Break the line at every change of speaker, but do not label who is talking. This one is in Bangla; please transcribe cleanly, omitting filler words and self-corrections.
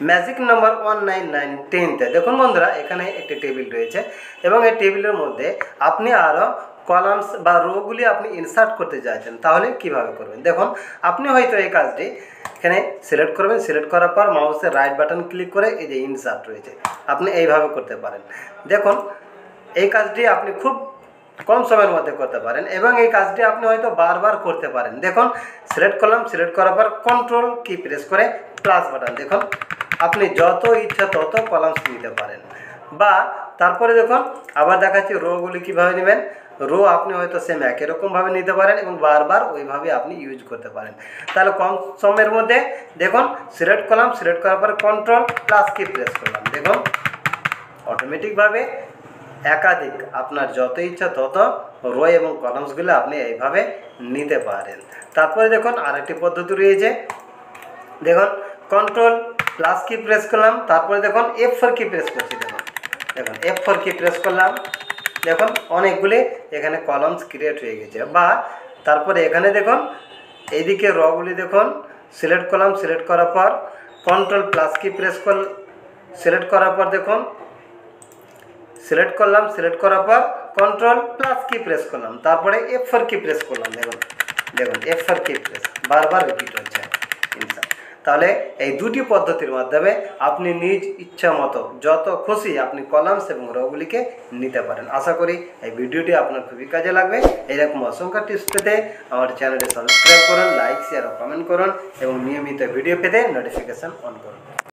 ম্যাজিক নাম্বার 19910 তে দেখুন বন্ধুরা এখানে একটি টেবিল রয়েছে এবং এই টেবিলের মধ্যে আপনি আরও কলামস বা রোগুলি আপনি ইনসার্ট করতে চাইছেন, তাহলে কিভাবে করবেন দেখুন। আপনি হয়তো এই কাজটি এখানে সিলেক্ট করবেন, সিলেক্ট করার পর মাউসের রাইট বাটন ক্লিক করে এই যে ইনসার্ট রয়েছে আপনি এইভাবে করতে পারেন। দেখুন এই কাজটি আপনি খুব কম সময়ের মধ্যে করতে পারেন এবং এই কাজটি আপনি হয়তো বারবার করতে পারেন। দেখুন সিলেক্ট করলাম, সিলেক্ট করার পর কন্ট্রোল কি প্রেস করে প্লাস বাটন, দেখুন আপনি যত ইচ্ছা তত কলামস নিতে পারেন। বা তারপরে দেখুন আবার দেখাচ্ছি রোগুলি কীভাবে নেবেন। রো আপনি হয়তো সেম একই রকমভাবে নিতে পারেন এবং বারবার ওইভাবে আপনি ইউজ করতে পারেন। তাহলে কম সময়ের মধ্যে দেখুন সিলেক্ট করলাম, সিলেক্ট করার পর কন্ট্রোল প্লাস কি প্রেস করলাম, দেখুন অটোমেটিকভাবে একাধিক আপনার যত ইচ্ছা তত রো এবং কলামসগুলো আপনি এইভাবে নিতে পারেন। তারপরে দেখুন আরেকটি পদ্ধতি রয়েছে, দেখুন কন্ট্রোল প্লাস কি প্রেস করলাম, তারপরে দেখুন F4 কি প্রেস করছি, দেখুন F4 কি প্রেস করলাম, দেখুন অনেকগুলি এখানে কলামস ক্রিয়েট হয়ে গেছে। বা তারপরে এখানে দেখুন এইদিকে রগুলি দেখুন সিলেক্ট করলাম, সিলেক্ট করার পর কন্ট্রোল প্লাস কি প্রেস কর, সিলেক্ট করার পর দেখুন সিলেক্ট করলাম, সিলেক্ট করার পর কন্ট্রোল প্লাস কি প্রেস করলাম, তারপরে F4 কি প্রেস করলাম, দেখুন F4 কি প্রেস বারবার রিপিট হচ্ছে ইনসার্ট। তাহলে এই দুটি পদ্ধতির মাধ্যমে আপনি নিজ ইচ্ছা মতো যত খুশি আপনি কলামস এবং রোগুলিকে নিতে পারেন। আশা করি এই ভিডিওটি আপনার খুবই কাজে লাগবে। এরকম অসংখ্য টিপস পেতে আমার চ্যানেলটি সাবস্ক্রাইব করুন, লাইক শেয়ার ও কমেন্ট করুন এবং নিয়মিত ভিডিও পেতে নোটিফিকেশান অন করুন।